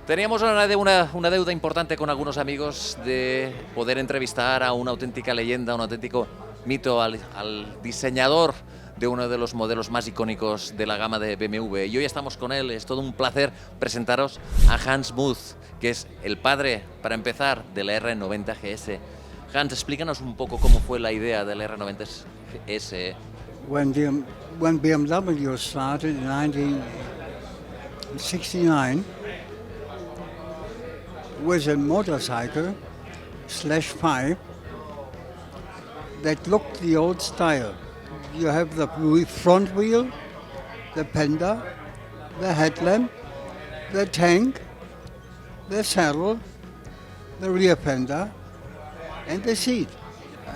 Teníamos una deuda importante con algunos amigos de poder entrevistar a una auténtica leyenda, un auténtico mito, al diseñador de uno de los modelos más icónicos de la gama de BMW. Y hoy estamos con él, es todo un placer presentaros a Hans Muth, que es el padre, para empezar, de la R90 GS. Hans, explícanos un poco cómo fue la idea del R90 GS. When BMW started in 1969 with a motorcycle /5 that looked the old style. You have the front wheel, the fender, the headlamp, the tank, the saddle, the rear fender, and the seat.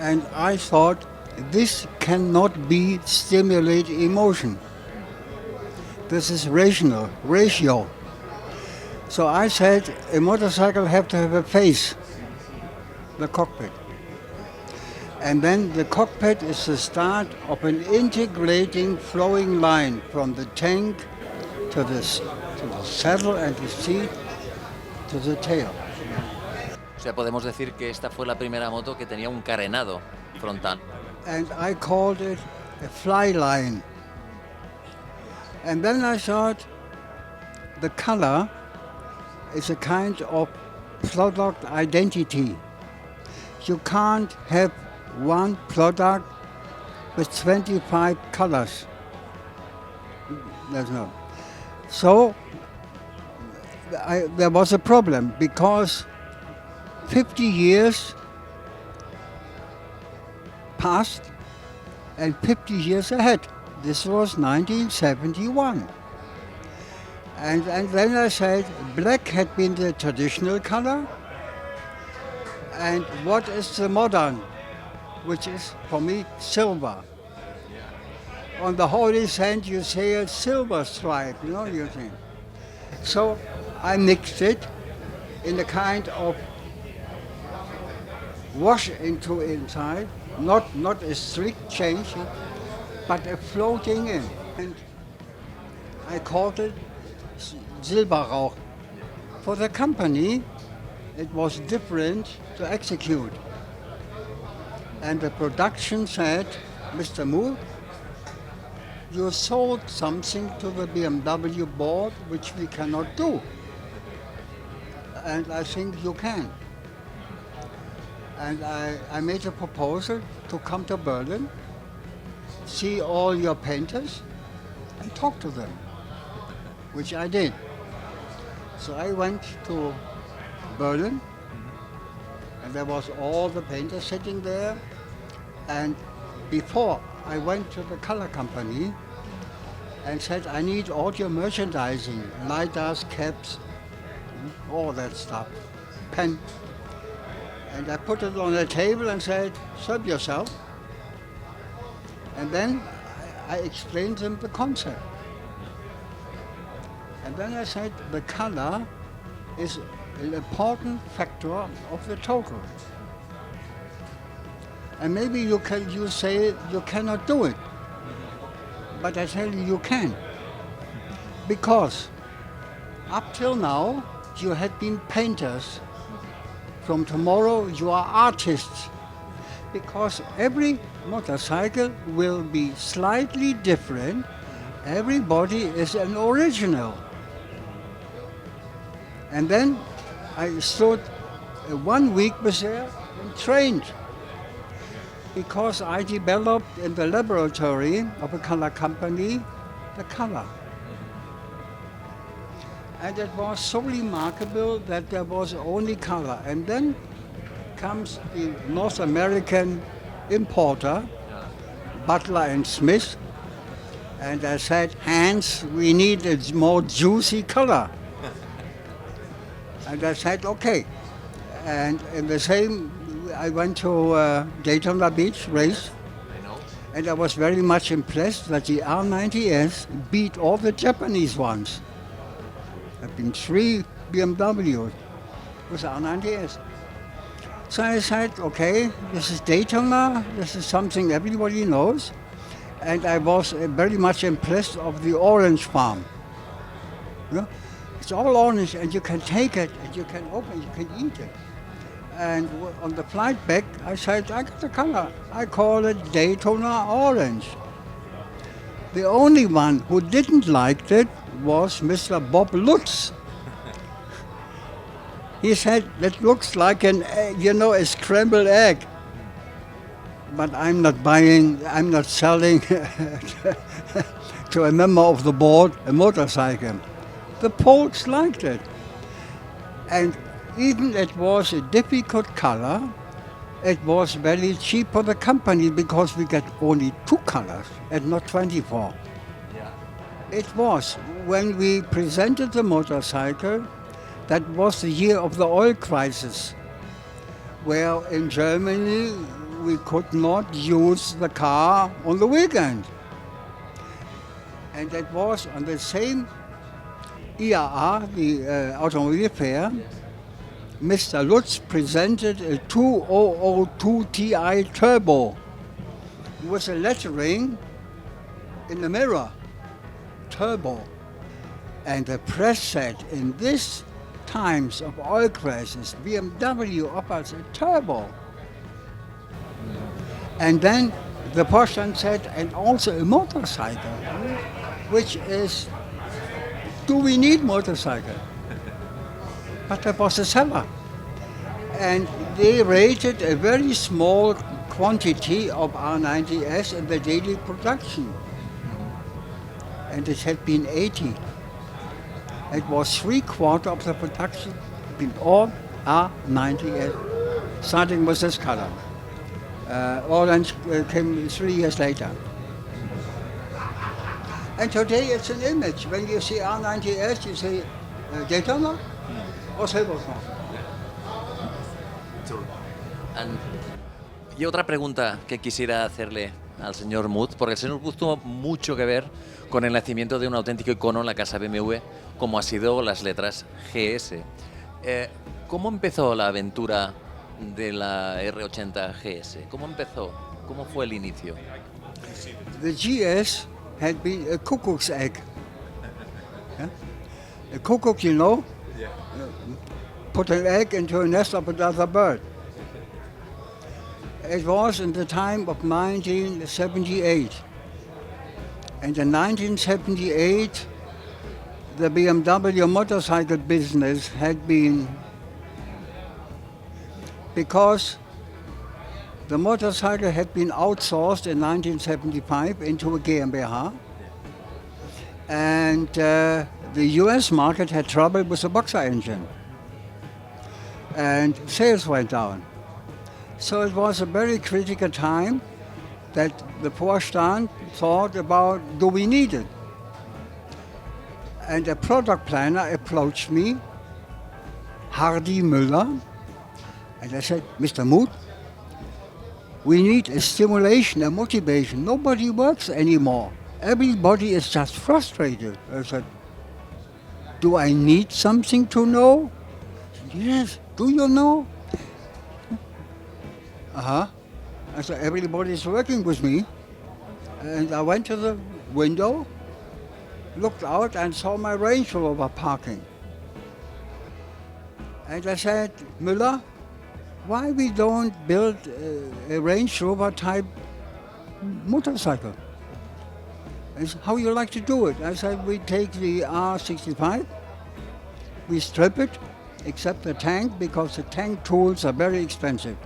And I thought, this cannot be stimulate emotion. This is ratio. So I said, a motorcycle have to have a face, the cockpit. And then the cockpit is the start of an integrating flowing line from the tank to the saddle and the seat to the tail. O sea, podemos decir que esta fue la primera moto que tenía un carenado frontal. And I called it a fly line. And then I thought the color is a kind of product identity. You can't have one product with 25 colors. There's no. So there was a problem because 50 years past and 50 years ahead. This was 1971. And then I said black had been the traditional color, and what is the modern, which is for me silver. On the holy sand you say a silver stripe, you think. So I mixed it in a kind of wash into inside, not a strict change, but a floating in. And I called it Silberrauch. For the company, it was different to execute. And the production said, Mr. Muth, you sold something to the BMW board which we cannot do. And I think you can. And I made a proposal to come to Berlin, see all your painters, and talk to them, which I did. So I went to Berlin, and there was all the painters sitting there. And before I went to the color company and said, I need all your merchandising, LiDARs, caps, all that stuff, pen. And I put it on the table and said, serve yourself. And then I explained them the concept. And then I said, the color is an important factor of the total. And maybe you say you cannot do it. But I tell you can. Because up till now, you had been painters. From tomorrow, you are artists. Because every motorcycle will be slightly different. Everybody is an original. And then I stood 1 week was there and trained. Because I developed in the laboratory of a color company the color. And it was so remarkable that there was only color. And then comes the North American importer, Butler and Smith. And I said, Hans, we need a more juicy color. And I said, okay. And in the same, I went to Daytona Beach race. And I was very much impressed that the R90S beat all the Japanese ones. There have been 3 BMWs with R90S. So I said, okay, this is Daytona, this is something everybody knows. And I was very much impressed of the orange farm. It's all orange, and you can take it, and you can open it, you can eat it. And on the flight back, I said, I got the color. I call it Daytona Orange. The only one who didn't like it was Mr. Bob Lutz. He said, that looks like a scrambled egg. But I'm not selling to a member of the board a motorcycle. The Poles liked it. And even it was a difficult color, it was very cheap for the company because we get only 2 colors and not 24. Yeah. It was, when we presented the motorcycle, that was the year of the oil crisis, where in Germany we could not use the car on the weekend. And it was on the same IAA, the Automobile Fair, Mr. Lutz presented a 2002 Ti Turbo with a lettering in the mirror, Turbo. And the press said, in this times of oil crisis, BMW offers a turbo. And then the Porsche said, and also a motorcycle, which is, do we need motorcycle? But that was a seller. And they rated a very small quantity of R90S in the daily production. And it had been 80. It was 3/4 of the production, been all R90S, starting with this color. Orange came 3 years later. And today it's an image. When you see R90S, you say Daytona o Silverstone. Y otra pregunta que quisiera hacerle al señor Muth, porque el señor Muth tuvo mucho que ver con el nacimiento de un auténtico icono en la casa BMW, como ha sido las letras GS. ¿Cómo empezó la aventura de la R80 GS? ¿Cómo empezó? ¿Cómo fue el inicio? The GS had been a cuckoo's egg. Yeah? A cuckoo, you know, put an egg into a nest of another bird. It was in the time of 1978. And in 1978, the BMW motorcycle business had been, because the motorcycle had been outsourced in 1975 into a GmbH, and the US market had trouble with the Boxer engine, and sales went down. So it was a very critical time that the Vorstand thought about, do we need it? And a product planner approached me, Hardy Müller, and I said, Mr. Muth, we need a stimulation, a motivation. Nobody works anymore. Everybody is just frustrated. I said, do I need something to know? Said, yes, do you know? I said, everybody is working with me. And I went to the window, looked out and saw my Range Rover parking. And I said, Müller, why we don't build a Range Rover type motorcycle? He said, how you like to do it? I said, we take the R65, we strip it, except the tank, because the tank tools are very expensive.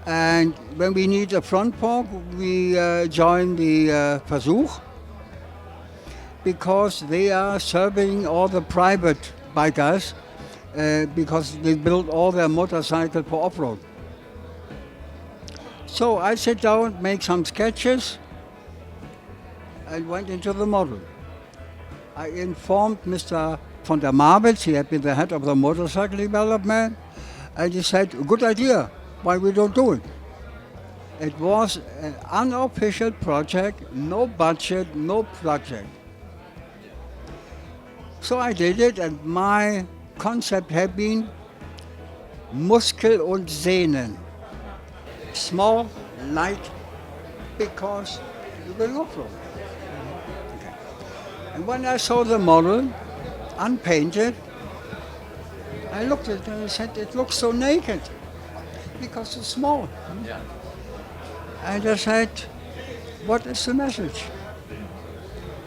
And when we need a front fork, we join the Versuch, because they are serving all the private bikers, because they build all their motorcycle for off-road. So I sat down, make some sketches, and went into the model. I informed Mr. von der Marwitz, he had been the head of the motorcycle development, and he said, good idea, why we don't do it? It was an unofficial project, no budget, no project. So I did it, and my concept had been Muskel und Sehnen. Small, light, because you will off-road. Okay. And when I saw the model, unpainted. I looked at it and I said, it looks so naked because it's small. Yeah. And I said, what is the message?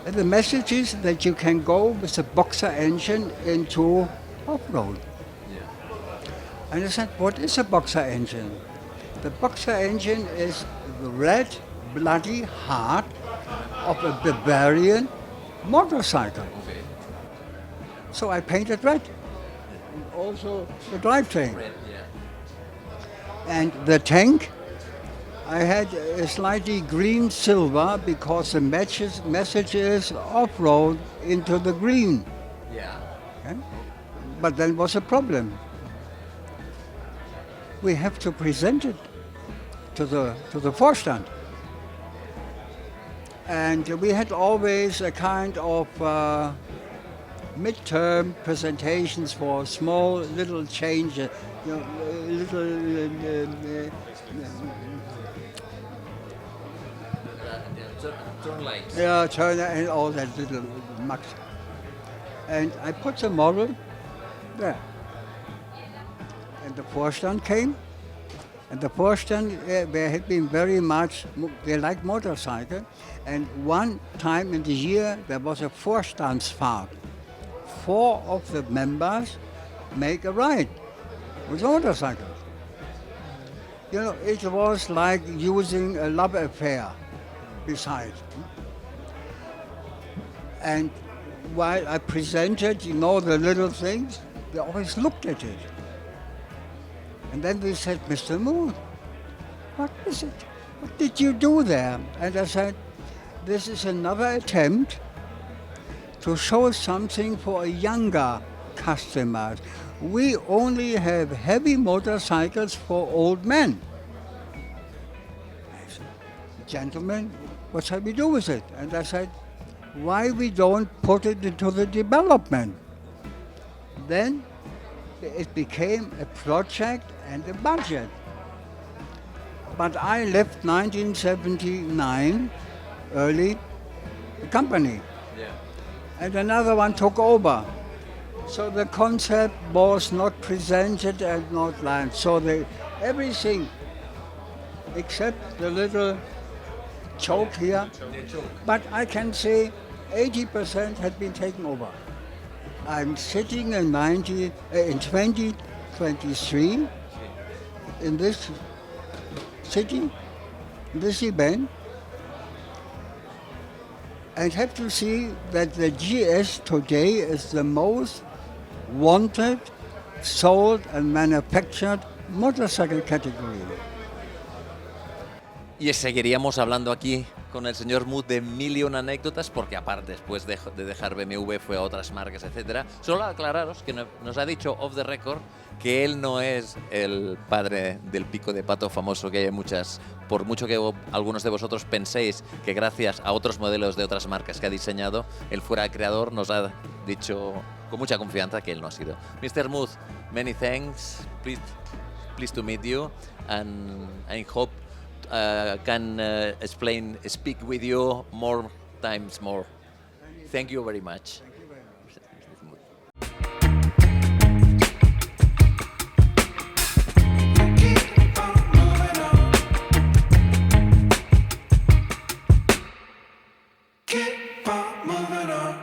And the message is that you can go with a Boxer engine into off-road. And I said, what is a Boxer engine? The Boxer engine is the red, bloody heart of a Bavarian motorcycle. Okay. So I painted red. And also the drivetrain. Red, yeah. And the tank, I had a slightly green silver because the message is off-road into the green. Yeah. Okay? But then was a problem. We have to present it to the Vorstand. And we had always a kind of midterm presentations for small little changes, Turn lights. Turner and all that little mucks. And I put the model there. And the Vorstand came. And the Vorstand, they had been very much, they like motorcycle. And one time in the year, there was a Vorstandsfahrt. 4 of the members make a ride with motorcycles. You know, it was like using a love affair besides. And while I presented, you know, the little things, they always looked at it. And then they said, Mr. Moon, what is it? What did you do there? And I said, this is another attempt to show something for a younger customers. We only have heavy motorcycles for old men. I said, gentlemen, what shall we do with it? And I said, why we don't put it into the development? Then it became a project and a budget. But I left 1979 early the company. Yeah. And another one took over. So the concept was not presented and not launched. So everything except the little choke here. But I can say 80% had been taken over. I'm sitting in 2023 in this city, this event, and have to see that the GS today is the most wanted, sold and manufactured motorcycle category. Y seguiríamos hablando aquí con el señor Mood de mil y una anécdotas, porque aparte, después de dejar BMW, fue a otras marcas, etc. Solo aclararos que nos ha dicho off the record que él no es el padre del pico de pato famoso que hay muchas. Por mucho que algunos de vosotros penséis que gracias a otros modelos de otras marcas que ha diseñado, él fuera el creador, nos ha dicho con mucha confianza que él no ha sido. Mr. Mood, many thanks. Pleased to meet you, and I hope can speak with you more times more. Thank you very much. Keep on moving on.